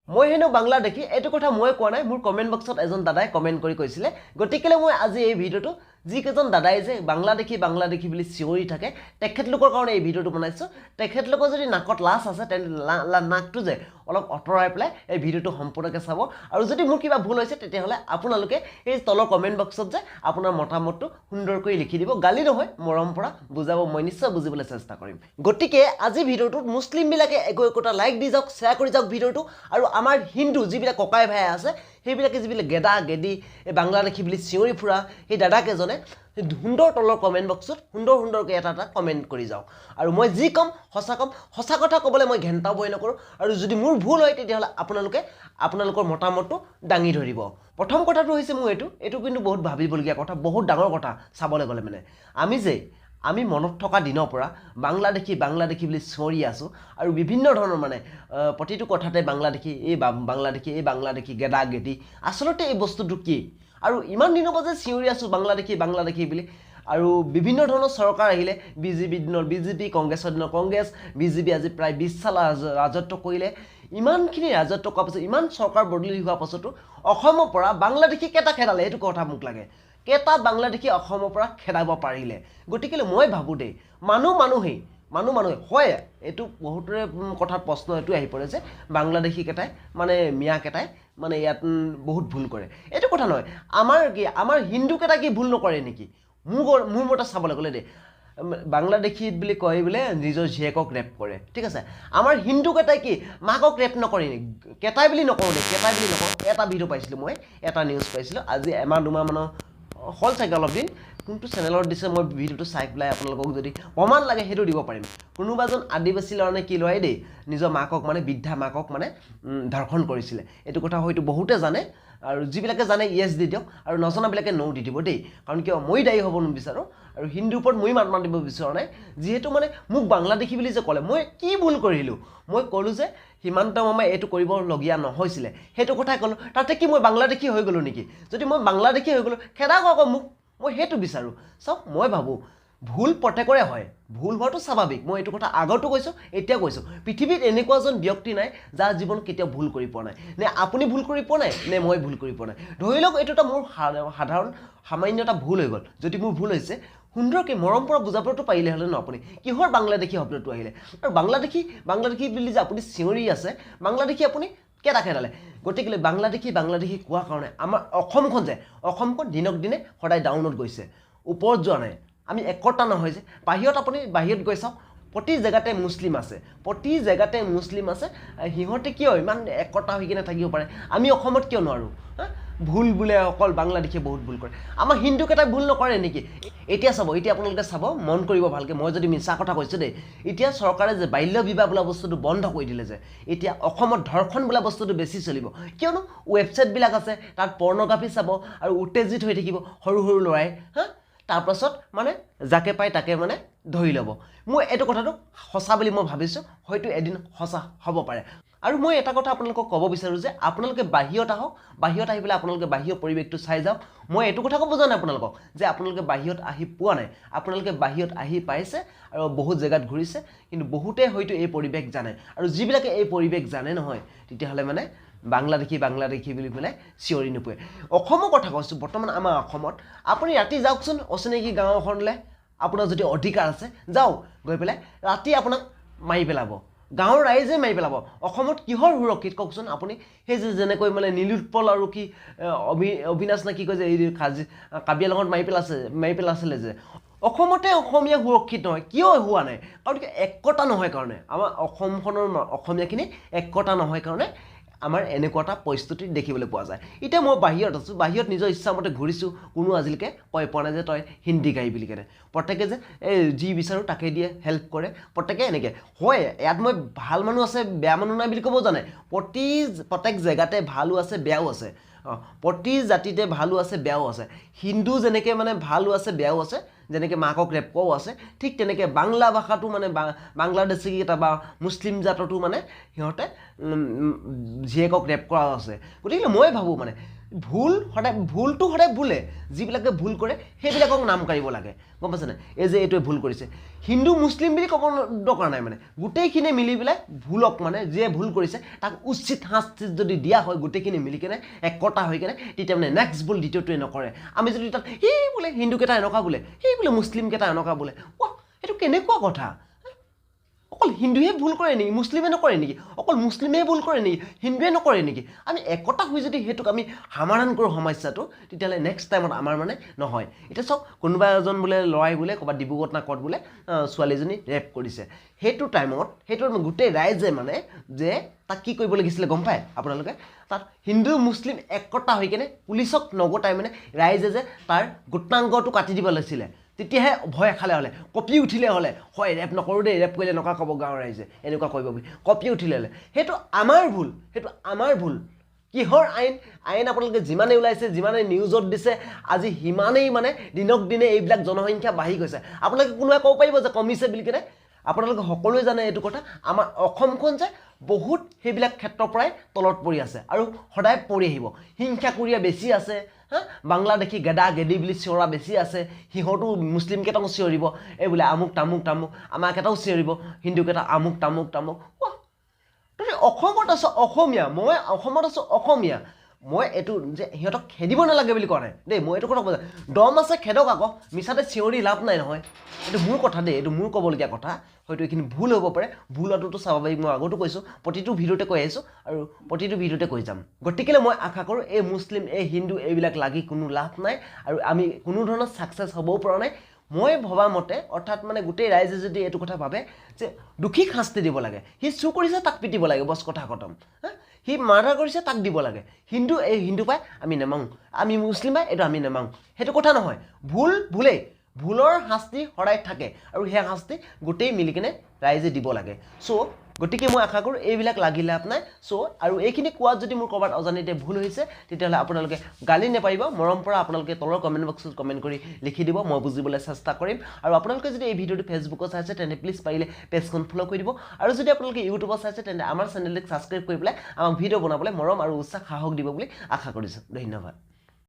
মই হেনো বাংলা দেখি এইটো কথা মই কোৱা নাই, মোৰ কমেণ্ট বক্সত এজন দাদাই কমেণ্ট কৰি কৈছিলে। গতিকে মই আজি এই ভিডিঅ'টো যিকেইজন দাদাই যে বাংলা দেখি বুলি চিঞৰি থাকে তেখেতলোকৰ কাৰণে এই ভিডিঅ'টো বনাইছোঁ। তেখেতলোকৰ যদি নাকত লাজ আছে তেন্তে নাকটো যে অলপ আঁতৰাই পেলাই এই ভিডিঅ'টো সম্পূৰ্ণকৈ চাব। আৰু যদি মোৰ কিবা ভুল হৈছে তেতিয়াহ'লে আপোনালোকে এই তলৰ কমেণ্ট বক্সত যে আপোনাৰ মতামতটো সুন্দৰকৈ লিখি দিব। গালি নহয়, মৰম পৰা বুজাব, মই নিশ্চয় বুজিবলৈ চেষ্টা কৰিম। গতিকে আজি ভিডিঅ'টোত মুছলিমবিলাকে একোটা লাইক দি যাওক, শ্বেয়াৰ কৰি যাওক ভিডিঅ'টো। আৰু আমাৰ হিন্দু যিবিলাক ককাই ভাই আছে সেইবিলাকে যিবিলাক গেদা গেদি এই বাংলা দেখি বুলি চিঞৰি ফুৰা সেই দাদাকেইজনে সুন্দৰ তলৰ কমেণ্ট বক্সত সুন্দৰকৈ এটা কমেণ্ট কৰি যাওক। আৰু মই যি ক'ম, সঁচা কথা ক'বলৈ মই ঘেণ্টাও ভয় নকৰোঁ। আৰু যদি মোৰ ভুল হয় তেতিয়াহ'লে আপোনালোকৰ মতামতটো দাঙি ধৰিব। প্ৰথম কথাটো হৈছে মোৰ এইটো কিন্তু বহুত ভাবিবলগীয়া কথা, বহুত ডাঙৰ কথা চাবলৈ গ'লে। মানে আমি মনত থকা দিনৰ পৰা বাংলা দেখি বুলি চিঞৰি আছোঁ। আৰু বিভিন্ন ধৰণৰ মানে প্ৰতিটো কথাতে বাংলা দেখি গেদা গেদি। আচলতে এই বস্তুটো কি? আৰু ইমান দিনৰ পৰা যে চিঞৰি আছোঁ বাংলা দেখি বুলি। আৰু বিভিন্ন ধৰণৰ চৰকাৰ আহিলে, বিজেপি দিনৰ বিজেপি, কংগ্ৰেছৰ দিনৰ কংগ্ৰেছ, বিজেপি আজি প্ৰায় 20 সাল ৰাজত্ব কৰিলে। ইমানখিনি ৰাজত্ব কৰাৰ পাছত, ইমান চৰকাৰ বদলি হোৱাৰ পাছতো অসমৰ পৰা বাংলা দেখি কেইটা খেদালে? এইটো কথা মোক লাগে। কেইটা বাংলা দেখি অসমৰ পৰা খেদাব পাৰিলে? গতিকে মই ভাবোঁ দেই, মানুহেই হয়। এইটো বহুতৰে কথাত প্ৰশ্ন এইটো আহি পৰে যে বাংলা দেখি কেইটাই মানে মিয়া কেইটাই মানে ইয়াত বহুত ভুল কৰে। এইটো কথা নহয়। আমাৰ হিন্দু কেইটা কি ভুল নকৰে নেকি? মোৰ মতে চাবলৈ গ'লে দেই, বাংলা দেখি বুলি কয় বোলে নিজৰ জীয়েকক ৰেপ কৰে, ঠিক আছে। আমাৰ হিন্দু কেইটাই কি মাকক ৰেপ নকৰে নেকি? কেইটাই বুলি নকৰোঁ। এটা ভিডিঅ' পাইছিলোঁ, মই এটা নিউজ পাইছিলোঁ আজি এমাহ দুমাহমানৰ হ'ল চাগে, অলপ দিন। কোনটো চেনেলত দিছে মই ভিডিঅ'টো চাই পেলাই আপোনালোকক যদি প্ৰমাণ লাগে সেইটো দিব পাৰিম। কোনোবা এজন আদিবাসী ল'ৰা নে কি ল'ৰাই দেই নিজৰ মাকক মানে বৃদ্ধা মাকক মানে ধৰ্ষণ কৰিছিলে। এইটো কথা হয়তো বহুতে জানে। আৰু যিবিলাকে জানে ইয়েছ দি দিয়ক, আৰু নজনাবিলাকে ন' দি দিব দেই। কাৰণ কিয় মই দায়ী হ'ব নিবিচাৰোঁ, আৰু হিন্দুৰ ওপৰত মই মাত মাতিব বিচৰা নাই। যিহেতু মানে মোক বাংলা দেখি বুলি যে ক'লে, মই কি ভুল কৰিলোঁ? মই ক'লোঁ যে সীমান্ত মামাই এইটো কৰিবলগীয়া নহৈছিলে, সেইটো কথাই ক'লোঁ। তাতে কি মই বাংলা দেখি হৈ গ'লোঁ নেকি? যদি মই বাংলা দেখি হৈ গ'লোঁ, খেদাওক আকৌ মোক, মই সেইটো বিচাৰোঁ। চাওক, মই ভাবোঁ ভুল প্ৰত্যেকৰে হয়, ভুল হোৱাটো স্বাভাৱিক। মই এইটো কথা আগতো কৈছোঁ, এতিয়া কৈছোঁ। পৃথিৱীত এনেকুৱা এজন ব্যক্তি নাই যাৰ জীৱন কেতিয়াও ভুল কৰি পোৱা নাই। নে আপুনি ভুল কৰি পোৱা নাই, নে মই ভুল কৰি পোৱা নাই। ধৰি লওক এইটো এটা মোৰ সামান্য এটা ভুল হৈ গ'ল। যদি মোৰ ভুল হৈছে, সুন্দৰকৈ মৰম পৰা বুজাবতো পাৰিলে হ'লে ন আপুনি। কিহৰ বাংলা দেখি শব্দটো আহিলে? আৰু বাংলা দেখি বুলি যে আপুনি চিঞৰি আছে, বাংলা দেখি আপুনি কেইটা খেদালে? গতিকে বাংলা দেখি কোৱাৰ কাৰণে আমাৰ অসমখন দিনক দিনে সদায় ডাউনত গৈছে, ওপৰত যোৱা নাই। আমি একতা নহয় যে বাহিৰত গৈ চাওক, প্ৰতি জেগাতে মুছলিম আছে। সিহঁতে কিয় ইমান একতা হৈ কিনে থাকিব পাৰে? আমি অসমত কিয় নোৱাৰোঁ? ভুল বোলে অকল বাংলা দেখি বহুত ভুল কৰে। আমাৰ হিন্দুকেইটাই ভুল নকৰে নেকি? এতিয়া আপোনালোকে চাব, মন কৰিব ভালকৈ। মই যদি মিছা কথা কৈছোঁ দেই, এতিয়া চৰকাৰে যে বাল্য বিবাহ বোলা বস্তুটো বন্ধ কৰি দিলে যে, এতিয়া অসমত ধৰ্ষণ বোলা বস্তুটো বেছি চলিব। কিয়নো ৱেবছাইটবিলাক আছে, তাত পৰ্ণগ্ৰাফী চাব আৰু উত্তেজিত হৈ থাকিব সৰু ল'ৰাই। তাৰপাছত মানে যাকে পায় তাকে মানে ধৰি ল'ব। মই এইটো কথাটো সঁচা বুলি মই ভাবিছোঁ, হয়তো এদিন সঁচা হ'ব পাৰে। আৰু মই এটা কথা আপোনালোকক ক'ব বিচাৰোঁ যে আপোনালোকে বাহিৰত আহক, বাহিৰত আহি পেলাই আপোনালোকে বাহিৰৰ পৰিৱেশটো চাই যাওক। মই এইটো কথা ক'ব যোৱা নাই আপোনালোকক যে আপোনালোকে বাহিৰত আহি পোৱা নাই। আপোনালোকে বাহিৰত আহি পাইছে আৰু বহুত জেগাত ঘূৰিছে, কিন্তু বহুতে হয়তো এই পৰিৱেশ জানে। আৰু যিবিলাকে এই পৰিৱেশ জানে নহয়, তেতিয়াহ'লে মানে বাংলা দেখি বুলি পেলাই চিঞৰি নুপুৰে। অসমৰ কথা কৈছোঁ, বৰ্তমান আমাৰ অসমত আপুনি ৰাতি যাওকচোন অচিনাকি গাঁও এখনলৈ, আপোনাৰ যদি অধিকাৰ আছে যাওক, গৈ পেলাই ৰাতি আপোনাক মাৰি পেলাব, গাঁৱৰ ৰাইজে মাৰি পেলাব। অসমত কিহৰ সুৰক্ষিত কওকচোন আপুনি? সেই যেনেকৈ মানে নীলোৎপল আৰু কি অবিনাশ নে কি কয় যে এই কাৰ্বি আংলঙত মাৰি পেলাইছিলে যে, অসমতে অসমীয়া সুৰক্ষিত নহয়। কিয় হোৱা নাই? কাৰণ একতা নহয় কাৰণে, আমাৰ অসমখনৰ অসমীয়াখিনি একতা নহয় কাৰণে আমাৰ এনেকুৱা এটা পৰিস্থিতি দেখিবলৈ পোৱা যায়। এতিয়া মই বাহিৰত আছোঁ, বাহিৰত নিজৰ ইচ্ছামতে ঘূৰিছোঁ, কোনো আজিলৈকে কৈ পোৱা নাই যে তই হিন্দী গাই বুলি কেনে। প্ৰত্যেকে যে এই যি বিচাৰোঁ তাকে দিয়ে হেল্প কৰে, প্ৰত্যেকে এনেকৈ হয়। ইয়াত মই ভাল মানুহ আছে, বেয়া মানুহ নাই বুলি ক'ব জানে। প্ৰত্যেক জেগাতে ভালো আছে, বেয়াও আছে। প্ৰতি জাতিতে ভালো আছে, বেয়াও আছে। হিন্দু যেনেকৈ মানে ভালো আছে, বেয়াও আছে, যেনেকৈ মাকক ৰেপ কৰাও আছে, ঠিক তেনেকৈ বাংলা ভাষাটো মানে বাংলাদেশী কেইটা বা মুছলিম জাততো মানে সিহঁতে জীয়েকক ৰেপ কৰাও আছে। গতিকে মই ভাবোঁ মানে ভুলটো সদায় ভুলে যিবিলাকে ভুল কৰে সেইবিলাকক নাম কাঢ়িব লাগে গম পাইছেনে এই যে এইটোৱে ভুল কৰিছে হিন্দু মুছলিম বুলি ক'ব দৰকাৰ নাই মানে গোটেইখিনি মিলি পেলাই ভুলক মানে যিয়ে ভুল কৰিছে তাক উচিত শাস্তি যদি দিয়া হয় গোটেইখিনি মিলি কেনে একতা হৈ কেনে তেতিয়া মানে নেক্সট ভুল দ্বিতীয়টোৱে নকৰে আমি যদি তাত সেই বোলে হিন্দুকেইটা এনেকুৱা বোলে সেই বোলে মুছলিমকেইটা এনেকুৱা বোলে এইটো কেনেকুৱা কথা অকল হিন্দুহে ভুল কৰে নেকি মুছলিমে নকৰে নেকি অকল মুছলিমে ভুল কৰে নেকি হিন্দুৱে নকৰে নেকি আমি একতা হৈ যদি হেতুক আমি সমাধান কৰোঁ সমস্যাটো তেতিয়াহ'লে নেক্সট টাইমত আমাৰ মানে নহয় এতিয়া চাওক কোনোবা এজন বোলে ল'ৰাই বোলে ক'ৰবাত ডিব্ৰুগড়ত না ক'ত বোলে ছোৱালীজনী ৰেপ কৰিছে সেইটো টাইমত সেইটো গোটেই ৰাইজে মানে যে তাক কি কৰিব লাগিছিলে গম পায় আপোনালোকে তাত হিন্দু মুছলিম একতা হৈ কেনে পুলিচক নগতাই মানে ৰাইজে যে তাৰ গোটাংগটো কাটি দিব লাগিছিলে তেতিয়াহে ভয় খালে হ'লে কঁপি উঠিলে হ'লে হয় ৰেপ নকৰোঁ দেই ৰেপ কৰিলে এনেকুৱা ক'ব গাঁৱৰ ৰাইজে এনেকুৱা কৰিব বুলি কঁপি উঠিলে হ'লে সেইটো আমাৰ ভুল কিহৰ আইন আপোনালোকে যিমানেই ওলাইছে যিমানেই নিউজত দিছে আজি সিমানেই মানে দিনক দিনে এইবিলাক জনসংখ্যা বাঢ়ি গৈছে আপোনালোকে কোনোবাই ক'ব পাৰিব যে কমিছে বুলি কেনে আপোনালোকে সকলোৱে জানে এইটো কথা আমাৰ অসমখন যে বহুত সেইবিলাক ক্ষেত্ৰৰ পৰাই তলত পৰি আছে আৰু সদায় পৰি আহিব হিংসাকুৰীয়া বেছি আছে বাংলাদেশী গেদা গেদি বুলি চিঞৰা বেছি আছে সিহঁতো মুছলিমকেইটাও চিঞৰিব এই বোলে আমুক তামুক আমাৰকেইটাও চিঞৰিব হিন্দুকেইটা আমুক তামুক তুমি অসমত আছো অসমীয়া মই অসমত আছো অসমীয়া মই এইটো যে সিহঁতক খেদিব নালাগে বুলি কোৱা নাই দেই মই এইটো কথা কৈছোঁ দম আছে খেদক আকৌ মিছাতে চিঞৰি লাভ নাই নহয় এইটো মোৰ কথা দেই এইটো মোৰ ক'বলগীয়া কথা হয়তো এইখিনি ভুল হ'ব পাৰে ভুল হোৱাটোতো স্বাভাৱিক মই আগতো কৈছোঁ প্ৰতিটো ভিডিঅ'তে কৈ আহিছোঁ আৰু প্ৰতিটো ভিডিঅ'তে কৈ যাম গতিকে মই আশা কৰোঁ এই মুছলিম এই হিন্দু এইবিলাক লাগি কোনো লাভ নাই আৰু আমি কোনো ধৰণৰ ছাকচেছ হ'বও পৰা নাই মই ভবা মতে অৰ্থাৎ মানে গোটেই ৰাইজে যদি এইটো কথা ভাবে যে দোষীক শাস্তি দিব লাগে সি চুৰ কৰিছে তাক পিটিব লাগে বছ কথা খতম সি মাৰ্ডাৰ কৰিছে তাক দিব লাগে হিন্দু পাই আমি নেমাঙো আমি মুছলিম পাই এইটো আমি নেমাঙো সেইটো কথা নহয় ভুলেই ভুলৰ শাস্তি সদায় থাকে আৰু সেই শাস্তি গোটেই মিলি কিনে ৰাইজে দিব লাগে গতিকে মই আশা কৰোঁ এইবিলাক লাগিলে আপোনাৰ আৰু এইখিনি কোৱাত যদি মোৰ ক'ৰবাত অজানিতে ভুল হৈছে তেতিয়াহ'লে আপোনালোকে গালি নেপাৰিব মৰম পৰা আপোনালোকে তলৰ কমেণ্ট বক্সত কমেণ্ট কৰি লিখি দিব মই বুজিবলৈ চেষ্টা কৰিম আৰু আপোনালোকে যদি এই ভিডিঅ'টো ফেচবুকত চাইছে তেন্তে প্লিজ পাৰিলে পেজখন ফ'ল' কৰি দিব আৰু যদি আপোনালোকে ইউটিউবত চাইছে তেন্তে আমাৰ চেনেলটোক ছাবস্ক্ৰাইব কৰি পেলাই আমাক ভিডিঅ' বনাবলৈ মৰম আৰু উৎসাহ সাহস দিব বুলি আশা কৰিছোঁ ধন্যবাদ